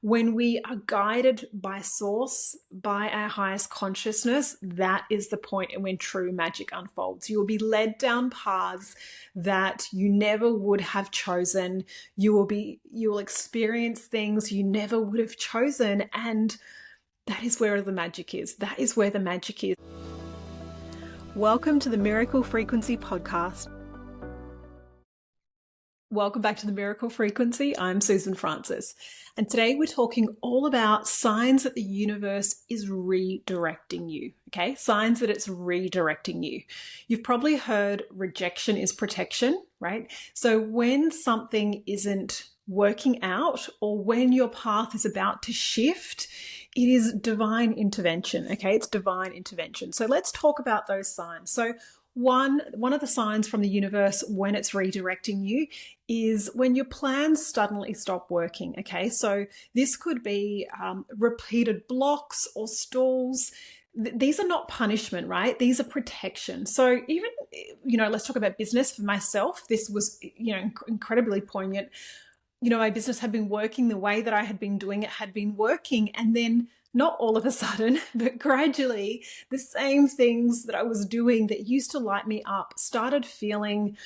When we are guided by source, by our highest consciousness, that is the point when true magic unfolds. You will be led down paths that you never would have chosen. You will experience things you never would have chosen. And that is where the magic is. That is where the magic is. Welcome to the Miracle Frequency Podcast. Welcome back to the Miracle Frequency. I'm Susan Francis, and today we're talking all about signs that the universe is redirecting you, okay? Signs that it's redirecting you. You've probably heard rejection is protection, right? So when something isn't working out or when your path is about to shift, it is divine intervention, okay? It's divine intervention. So let's talk about those signs. So one of the signs from the universe when it's redirecting you is when your plans suddenly stop working, okay? So this could be repeated blocks or stalls. These are not punishment, right? These are protection. So even, let's talk about business. For myself, this was, incredibly poignant. My business had been working the way that I had been doing it had been working. And then not all of a sudden, but gradually, the same things that I was doing that used to light me up started feeling,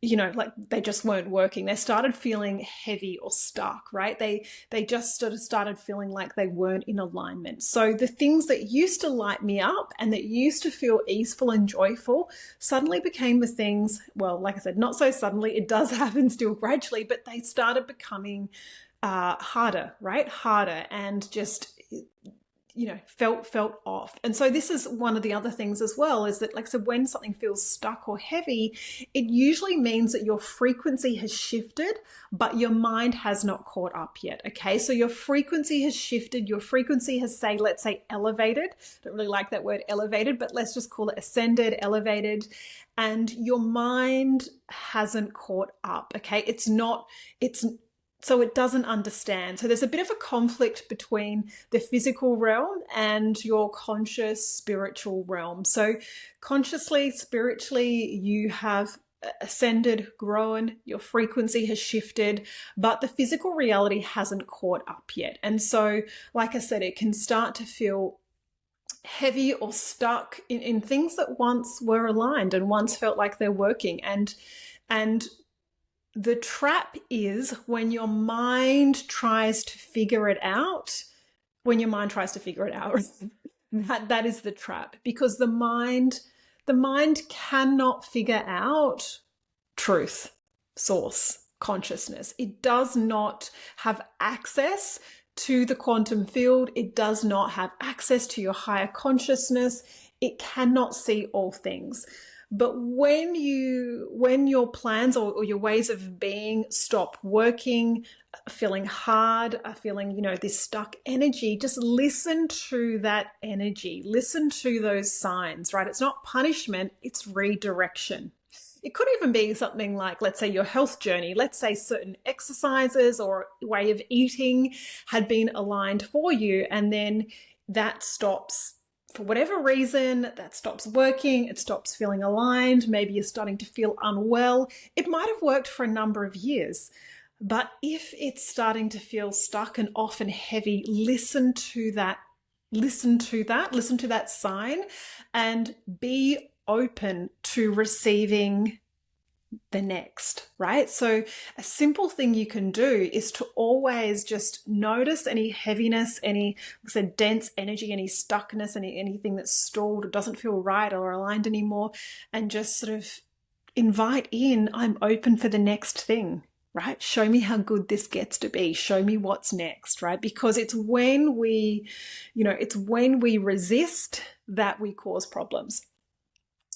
like they just weren't working. They started feeling heavy or stuck, right? They just sort of started feeling like they weren't in alignment. So the things that used to light me up and that used to feel easeful and joyful suddenly became the things, well, like I said, not so suddenly, it does happen still gradually, but they started becoming harder, right? Harder and just felt off. And so this is one of the other things as well, is that, like I said, when something feels stuck or heavy, it usually means that your frequency has shifted, but your mind has not caught up yet. Okay. So your frequency has shifted. Your frequency has let's say elevated. Don't really like that word elevated, but let's just call it ascended, elevated. And your mind hasn't caught up. Okay. So it doesn't understand. So there's a bit of a conflict between the physical realm and your conscious spiritual realm. So consciously, spiritually, you have ascended, grown, your frequency has shifted, but the physical reality hasn't caught up yet. And so, like I said, it can start to feel heavy or stuck in things that once were aligned and once felt like they're working. And the trap is when your mind tries to figure it out, that is the trap, because the mind cannot figure out truth, source, consciousness. It does not have access to the quantum field. It does not have access to your higher consciousness. It cannot see all things. But when your plans or your ways of being stop working, feeling hard, feeling, this stuck energy, just listen to that energy. Listen to those signs, right? It's not punishment, it's redirection. It could even be something like, let's say, your health journey. Let's say certain exercises or way of eating had been aligned for you, and then that stops. For whatever reason, that stops working, it stops feeling aligned, maybe you're starting to feel unwell. It might have worked for a number of years, but if it's starting to feel stuck and off and heavy, listen to that sign and be open to receiving the next, right? So a simple thing you can do is to always just notice any heaviness, any, like I said, dense energy, any stuckness, anything that's stalled or doesn't feel right or aligned anymore, and just sort of invite in, I'm open for the next thing, right? Show me how good this gets to be. Show me what's next, right? Because it's when we resist that we cause problems.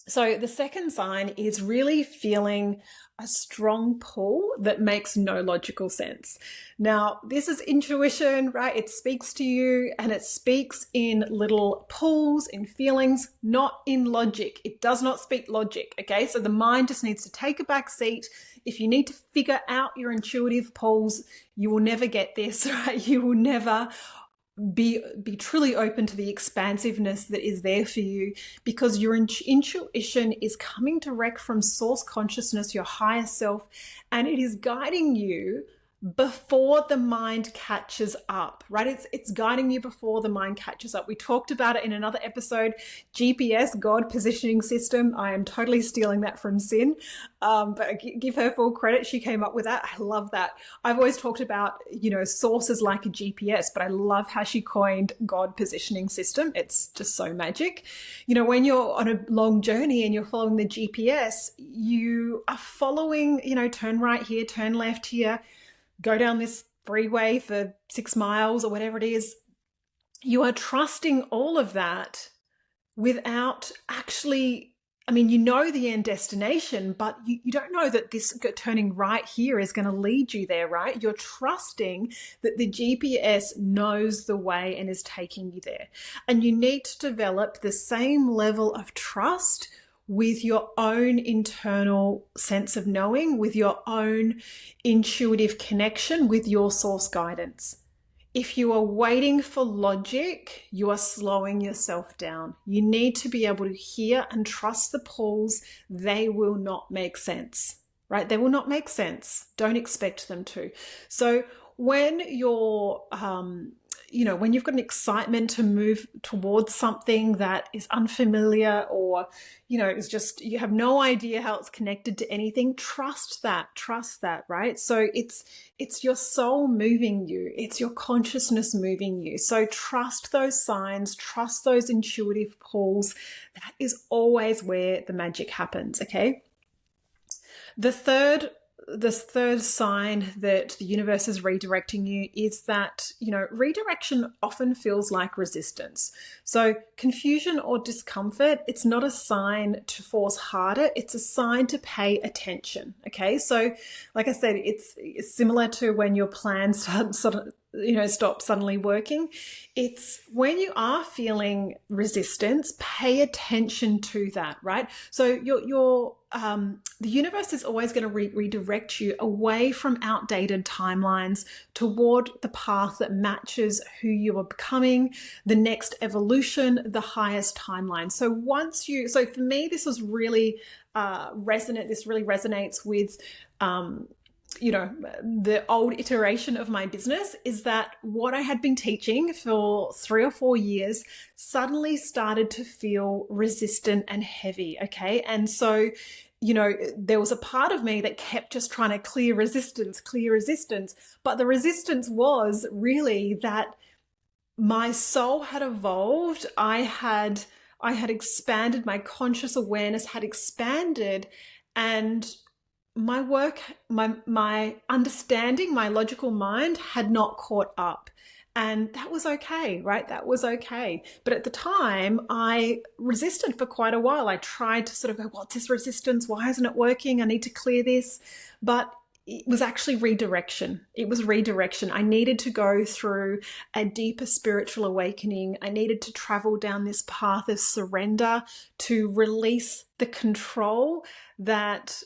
So the second sign is really feeling a strong pull that makes no logical sense. Now, this is intuition, right? It speaks to you and it speaks in little pulls, in feelings, not in logic. It does not speak logic, okay? So the mind just needs to take a back seat. If you need to figure out your intuitive pulls, you will never get this, right? You will never be truly open to the expansiveness that is there for you, because your intuition is coming direct from source consciousness, your higher self, and it is guiding you before the mind catches up, right? It's guiding you before the mind catches up. We talked about it in another episode, GPS, God Positioning System. I am totally stealing that from Sin, but give her full credit. She came up with that. I love that. I've always talked about, sources like a GPS, but I love how she coined God Positioning System. It's just so magic. When you're on a long journey and you're following the GPS, you are following, turn right here, turn left here, go down this freeway for 6 miles or whatever it is. You are trusting all of that without actually, you know the end destination, but you don't know that this turning right here is going to lead you there, right? You're trusting that the GPS knows the way and is taking you there. And you need to develop the same level of trust with your own internal sense of knowing, with your own intuitive connection, with your source guidance. If you are waiting for logic, you are slowing yourself down. You need to be able to hear and trust the pulls. They will not make sense, right? They will not make sense. Don't expect them to. So when you're, when you've got an excitement to move towards something that is unfamiliar, or, it's just, you have no idea how it's connected to anything, trust that, right? So it's your soul moving you. It's your consciousness moving you. So trust those signs, trust those intuitive pulls. That is always where the magic happens. Okay. The third sign that the universe is redirecting you is that, redirection often feels like resistance. So confusion or discomfort, it's not a sign to force harder. It's a sign to pay attention. Okay. So like I said, it's similar to when your plans stop suddenly working. It's when you are feeling resistance, pay attention to that, right? So the universe is always going to redirect you away from outdated timelines toward the path that matches who you are becoming, the next evolution, the highest timeline. So so for me, this was really resonant. This really resonates with, the old iteration of my business, is that what I had been teaching for 3 or 4 years suddenly started to feel resistant and heavy. Okay. And so, there was a part of me that kept just trying to clear resistance. But the resistance was really that my soul had evolved. I had expanded, my conscious awareness had expanded, and my work, my understanding, my logical mind had not caught up. And that was okay, right? That was okay. But at the time, I resisted for quite a while. I tried to sort of go, what's this resistance? Why isn't it working? I need to clear this. But it was actually redirection. It was redirection. I needed to go through a deeper spiritual awakening. I needed to travel down this path of surrender to release the control that,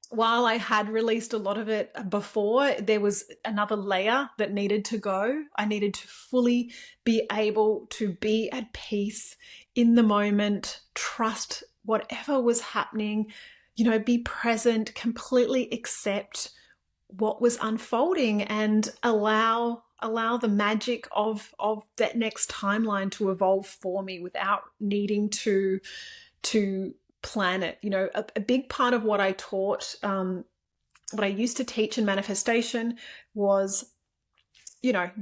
while I had released a lot of it before, there was another layer that needed to go. I needed to fully be able to be at peace in the moment, trust whatever was happening, be present, completely accept what was unfolding, and allow the magic of that next timeline to evolve for me without needing to plan it. A big part of what I taught, what I used to teach in manifestation was,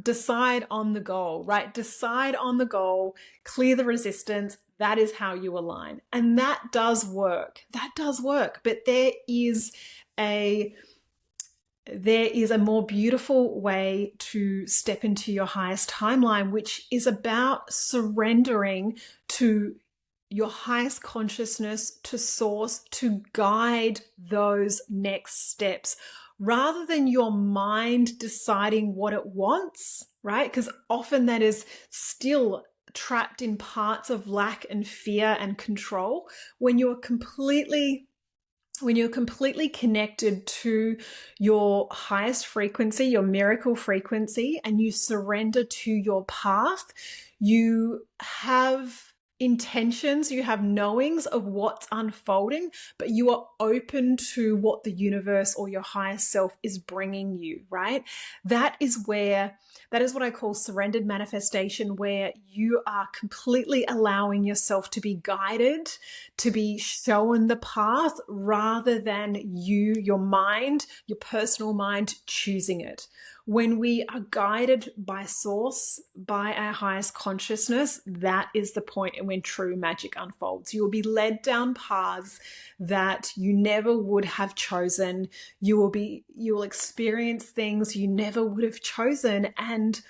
decide on the goal, right? Decide on the goal, clear the resistance. That is how you align. And that does work. But there is a more beautiful way to step into your highest timeline, which is about surrendering to your highest consciousness, to source, to guide those next steps, rather than your mind deciding what it wants, right? Because often that is still trapped in parts of lack and fear and control. When you're completely connected to your highest frequency, your miracle frequency, and you surrender to your path, you have intentions, you have knowings of what's unfolding, but you are open to what the universe or your higher self is bringing you, right? That is what I call surrendered manifestation, where you are completely allowing yourself to be guided, to be shown the path, rather than your mind, your personal mind, choosing it. When we are guided by source, by our highest consciousness, that is the point when true magic unfolds. You will be led down paths that you never would have chosen. You will experience things you never would have chosen, and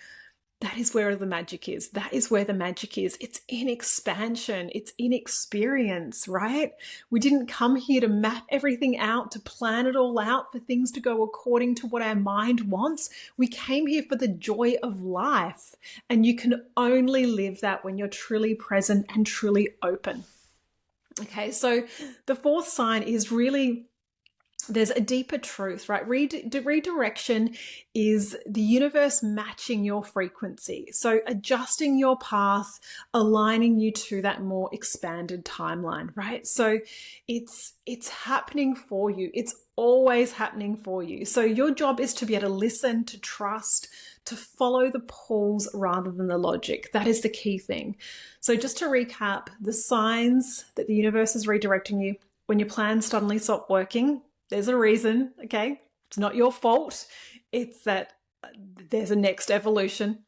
that is where the magic is. That is where the magic is. It's in expansion. It's in experience, right? We didn't come here to map everything out, to plan it all out, for things to go according to what our mind wants. We came here for the joy of life. And you can only live that when you're truly present and truly open. Okay, so the fourth sign is really, there's a deeper truth, right? Redirection is the universe matching your frequency. So adjusting your path, aligning you to that more expanded timeline, right? So it's happening for you. It's always happening for you. So your job is to be able to listen, to trust, to follow the pulls rather than the logic. That is the key thing. So just to recap, the signs that the universe is redirecting you: when your plans suddenly stop working, there's a reason, okay? It's not your fault. It's that there's a next evolution.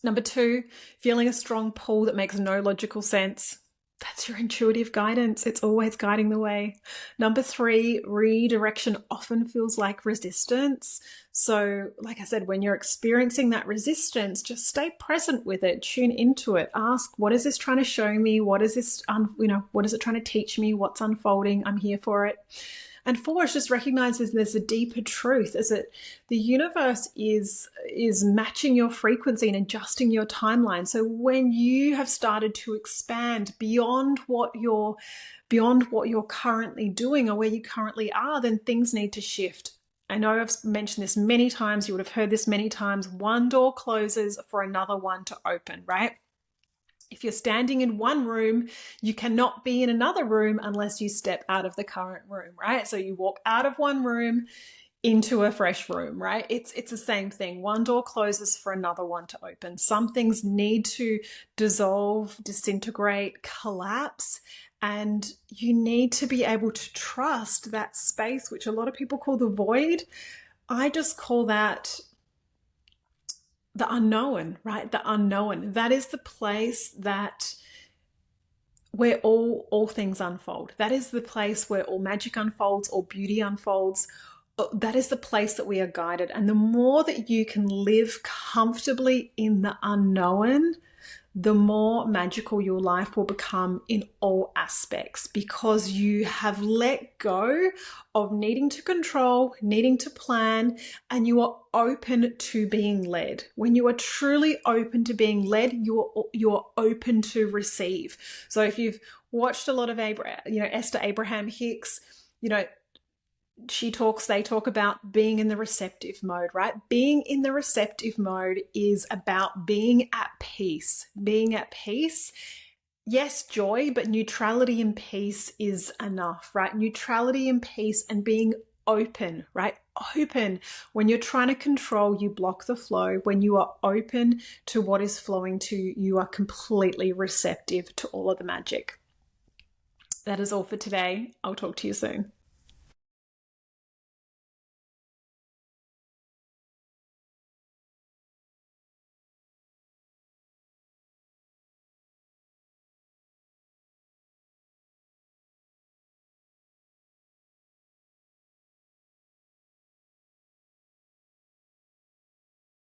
Number 2, feeling a strong pull that makes no logical sense. That's your intuitive guidance. It's always guiding the way. Number 3, redirection often feels like resistance. So, like I said, when you're experiencing that resistance, just stay present with it, tune into it, ask, what is this trying to show me? What is this, what is it trying to teach me? What's unfolding? I'm here for it. And 4 is just recognizes there's a deeper truth, is that the universe is matching your frequency and adjusting your timeline. So when you have started to expand beyond what you're currently doing or where you currently are, then things need to shift. I know I've mentioned this many times. You would have heard this many times. One door closes for another one to open, right? If you're standing in one room, you cannot be in another room unless you step out of the current room, right? So you walk out of one room into a fresh room, right? It's the same thing. One door closes for another one to open. Some things need to dissolve, disintegrate, collapse, and you need to be able to trust that space, which a lot of people call the void. I just call that the unknown, right? The unknown. That is the place where all things unfold. That is the place where all magic unfolds, all beauty unfolds. That is the place that we are guided. And the more that you can live comfortably in the unknown, the more magical your life will become in all aspects, because you have let go of needing to control, needing to plan, and you are open to being led. When you are truly open to being led, you are open to receive. So if you've watched a lot of Esther Abraham Hicks, they talk about being in the receptive mode, right? Being in the receptive mode is about being at peace. Being at peace, yes, joy, but neutrality and peace is enough, right? Neutrality and peace and being open, right? Open. When you're trying to control, you block the flow. When you are open to what is flowing to you, you are completely receptive to all of the magic. That is all for today. I'll talk to you soon.